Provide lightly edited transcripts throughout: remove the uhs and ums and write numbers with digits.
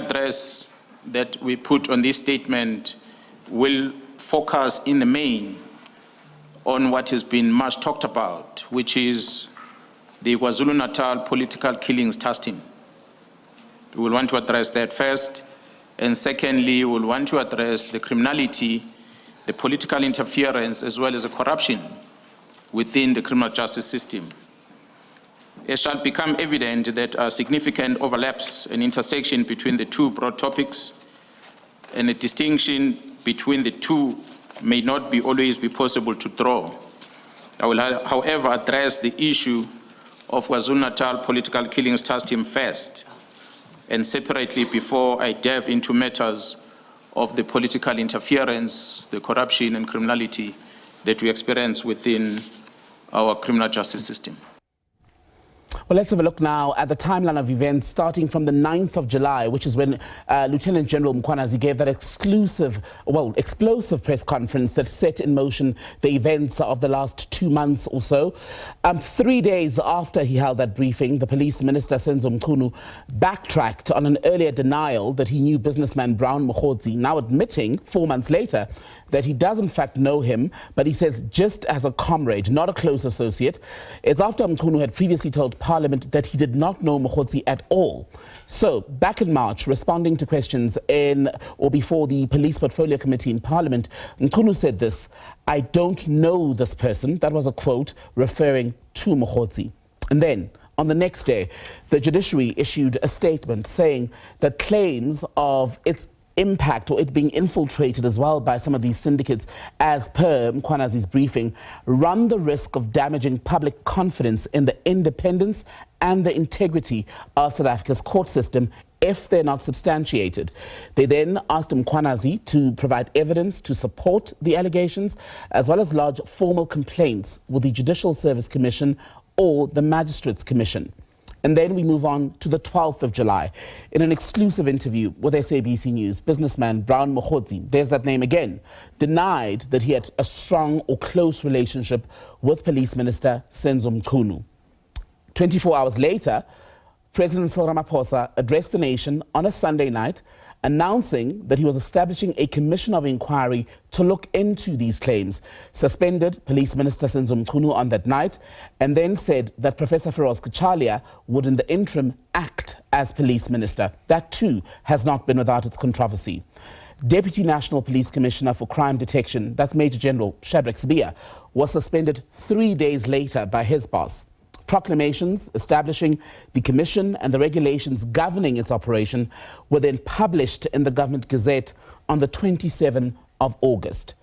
address that we put on this statement will focus in the main on what has been much talked about, which is the KwaZulu-Natal political killings task team. We will want to address that first, and secondly, we will want to address the criminality, the political interference, as well as the corruption within the criminal justice system. It shall become evident that significant overlaps and intersection between the two broad topics, and a distinction between the two may not always be possible to draw. I will, however, address the issue of KwaZulu-Natal political killings task team first, and separately before I delve into matters of the political interference, the corruption and criminality that we experience within our criminal justice system. Well, let's have a look now at the timeline of events starting from the 9th of July, which is when Lt General Mkhwanazi gave that explosive press conference that set in motion the events of the last 2 months or so. 3 days after he held that briefing, the police minister, Senzo Mchunu, backtracked on an earlier denial that he knew businessman Brown Mkhwanazi, now admitting 4 months later that he does in fact know him, but he says just as a comrade, not a close associate. It's after Mkhwanazi had previously told Parliament that he did not know Mkhwanazi at all. So, back in March, responding to questions before the Police Portfolio Committee in Parliament, Mkhwanazi said this: "I don't know this person." That was a quote referring to Mkhwanazi. And then, on the next day, the judiciary issued a statement saying that claims of its impact or it being infiltrated as well by some of these syndicates, as per Mkhwanazi's briefing, run the risk of damaging public confidence in the independence and the integrity of South Africa's court system if they're not substantiated. They then asked Mkhwanazi to provide evidence to support the allegations, as well as lodge formal complaints with the Judicial Service Commission or the Magistrates Commission. And then we move on to the 12th of July. In an exclusive interview with SABC News, businessman Brown Mkhwanazi, there's that name again, denied that he had a strong or close relationship with Police Minister Senzo Mchunu. 24 hours later, President Cyril Ramaphosa addressed the nation on a Sunday night, announcing that he was establishing a commission of inquiry to look into these claims, suspended Police Minister Senzo Mchunu on that night, and then said that Professor Feroz Kachalia would in the interim act as police minister. That too has not been without its controversy. Deputy National Police Commissioner for Crime Detection, that's Major General Shadrack Sibiya, was suspended 3 days later by his boss. Proclamations establishing the commission and the regulations governing its operation were then published in the Government Gazette on the 27th of August.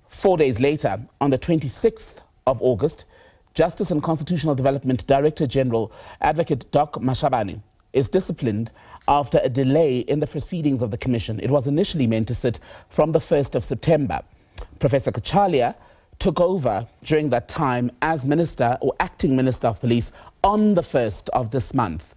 4 days later, on the 26th of August, Justice and Constitutional Development Director General Advocate Doc Mashabane is disciplined after a delay in the proceedings of the commission. It was initially meant to sit from the 1st of September. Professor Kachalia took over during that time as Minister or Acting Minister of Police on the 1st of this month.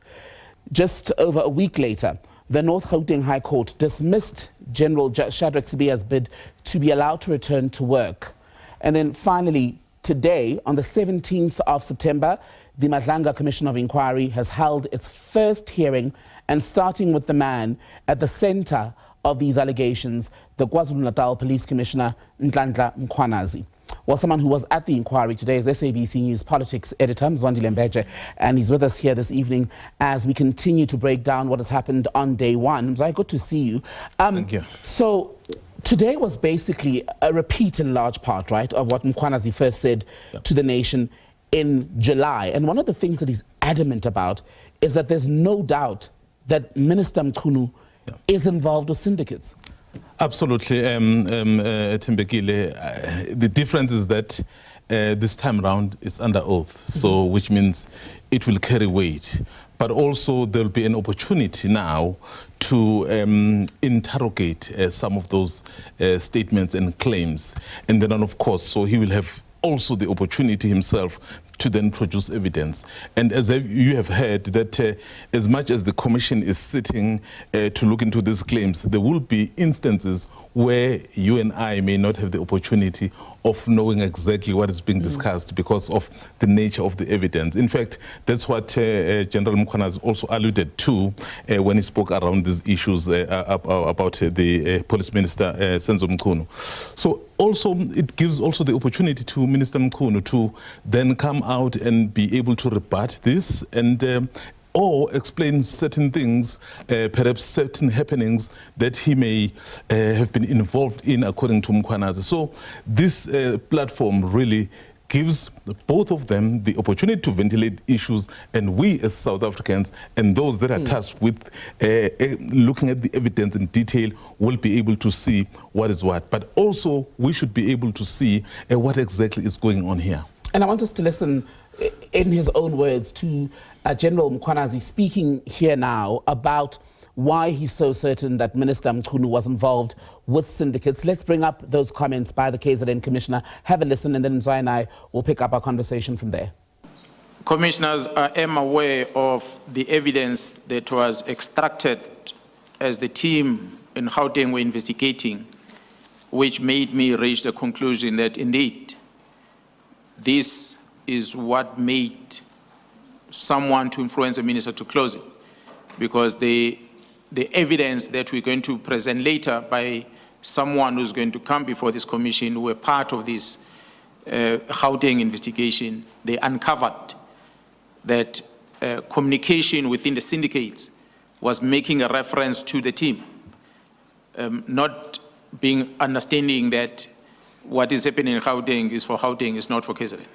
Just over a week later, the North Gauteng High Court dismissed General Shadrack Sibiya's bid to be allowed to return to work. And then finally, today, on the 17th of September, the Madlanga Commission of Inquiry has held its first hearing, and starting with the man at the center of these allegations, the KwaZulu-Natal Police Commissioner, Nhlanhla Mkhwanazi. Well, someone who was at the inquiry today is SABC News politics editor, Mzwandile Mbeje, and he's with us here this evening as we continue to break down what has happened on day one. Mzwandile, good to see you. Thank you. So today was basically a repeat in large part, right, of what Mkhwanazi first said to the nation in July. And one of the things that he's adamant about is that there's no doubt that Minister Mkhunu is involved with syndicates. Absolutely, Timbekile. The difference is that this time around it's under oath, so which means it will carry weight. But also there will be an opportunity now to interrogate some of those statements and claims. And then, of course, so he will have also the opportunity himself to then produce evidence. And as you have heard, that as much as the commission is sitting to look into these claims, there will be instances where you and I may not have the opportunity of knowing exactly what is being discussed because of the nature of the evidence. In fact, that's what General Mkhwanazi also alluded to when he spoke around these issues about the police minister, Senzo Mkhunu. So also, it gives also the opportunity to Minister Mkhunu to then come out and be able to rebut this and or explain certain things, perhaps certain happenings that he may have been involved in, according to Mkhwanazi. So this platform really gives both of them the opportunity to ventilate issues, and we as South Africans and those that are tasked with looking at the evidence in detail will be able to see what is what. But also we should be able to see what exactly is going on here. And I want us to listen in his own words to General Mkhwanazi speaking here now about why he's so certain that Minister Mkhunu was involved with syndicates. Let's bring up those comments by the KZN Commissioner, have a listen, and then Mzwandile and I will pick up our conversation from there. Commissioners, I am aware of the evidence that was extracted as the team in Gauteng were investigating, which made me reach the conclusion that indeed this is what made someone to influence a minister to close it, because the evidence that we're going to present later by someone who's going to come before this commission who were part of this Gauteng investigation, they uncovered that communication within the syndicates was making a reference to the team, not being understanding that what is happening in Gauteng is for Gauteng, is not for KZN.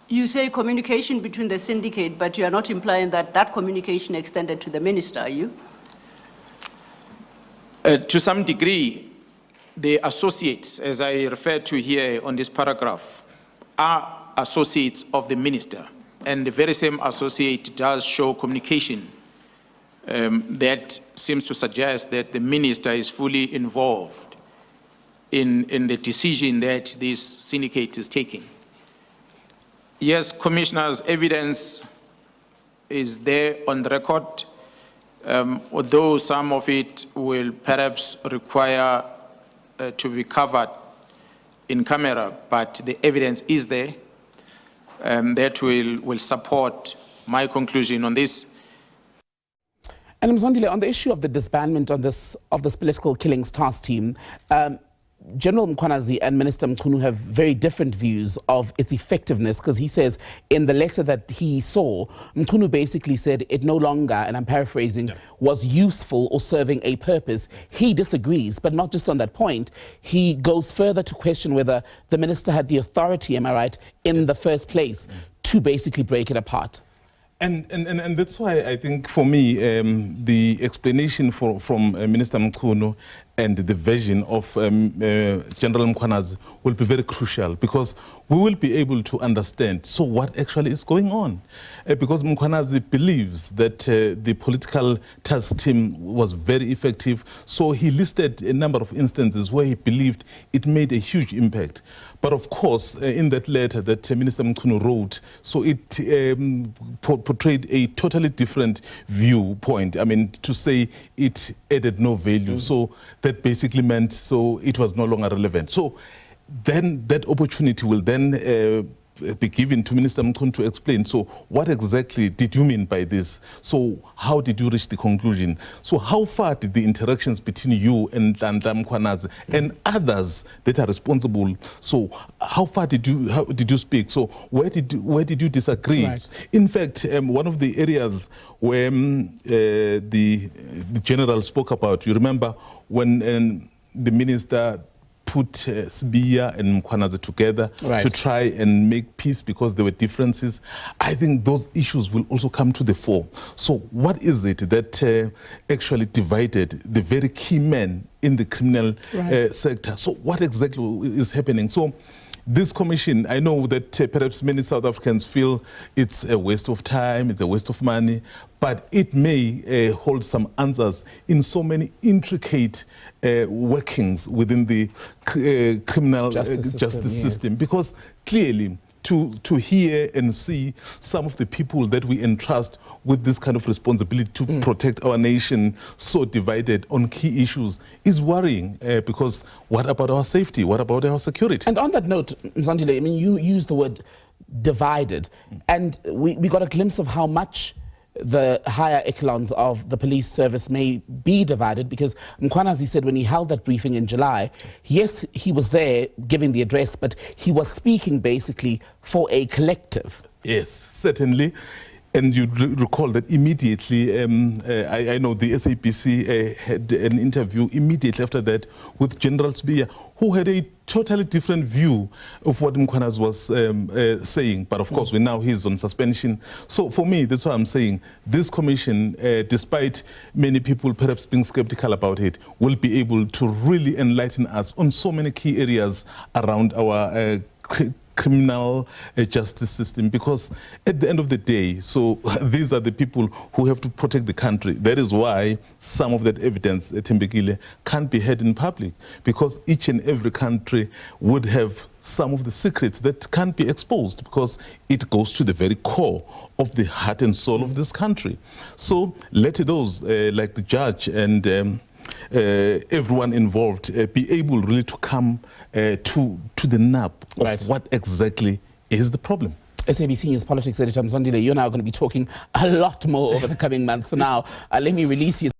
You say communication between the syndicate, but you are not implying that that communication extended to the minister, are you? To some degree, the associates, as I referred to here on this paragraph, are associates of the minister. And the very same associate does show communication that seems to suggest that the minister is fully involved in the decision that this syndicate is taking. Yes, Commissioners, evidence is there on the record, although some of it will perhaps require to be covered in camera, but the evidence is there that will support my conclusion on this. And Mzwandile, on the issue of the disbandment of this political killings task team, General Mkhwanazi and Minister Mkhunu have very different views of its effectiveness, because he says in the letter that he saw, Mkhunu basically said it no longer, and I'm paraphrasing, was useful or serving a purpose. He disagrees, but not just on that point. He goes further to question whether the minister had the authority, am I right, in the first place to basically break it apart. And that's why I think, for me, the explanation from Minister Mkhunu and the version of General Mkhwanazi will be very crucial, because we will be able to understand, so what actually is going on? Because Mkhwanazi believes that the political task team was very effective, so he listed a number of instances where he believed it made a huge impact. But of course, in that letter that Minister Mkhunu wrote, so it portrayed a totally different viewpoint. I mean, to say it added no value. So that basically meant so it was no longer relevant. So then that opportunity will then be given to Minister Mkhunu to explain, so what exactly did you mean by this? So how did you reach the conclusion? So how far did the interactions between you and Nhlanhla Mkhwanazi and others that are responsible, so how far did you speak? So where did you disagree? Right. In fact, one of the areas where the general spoke about, you remember when the minister put Sibia and Mkhwanazi together to try and make peace because there were differences. I think those issues will also come to the fore. So what is it that actually divided the very key men in the criminal sector? So what exactly is happening? So this commission, I know that perhaps many South Africans feel it's a waste of time, it's a waste of money, but it may hold some answers in so many intricate workings within the criminal justice system. Because clearly, to hear and see some of the people that we entrust with this kind of responsibility to protect our nation so divided on key issues is worrying, because what about our safety? What about our security? And on that note, Mzwandile, I mean, you used the word divided, and we got a glimpse of how much the higher echelons of the police service may be divided, because Mkhwanazi said when he held that briefing in July, yes, he was there giving the address, but he was speaking basically for a collective. Yes, certainly. And you recall that immediately, I know the SABC had an interview immediately after that with General Mkhwanazi, who had a totally different view of what Mkhwanazi was saying. But of course, now he's on suspension. So for me, that's why I'm saying this commission, despite many people perhaps being skeptical about it, will be able to really enlighten us on so many key areas around our criminal justice system, because at the end of the day, so these are the people who have to protect the country. That is why some of that evidence, Thembekile, can't be heard in public, because each and every country would have some of the secrets that can't be exposed, because it goes to the very core of the heart and soul of this country. So let those like the judge and everyone involved be able really to come to the nub of what exactly is the problem. SABC News politics editor Mzwandile, you're now going to be talking a lot more over the coming months. For now, let me release you.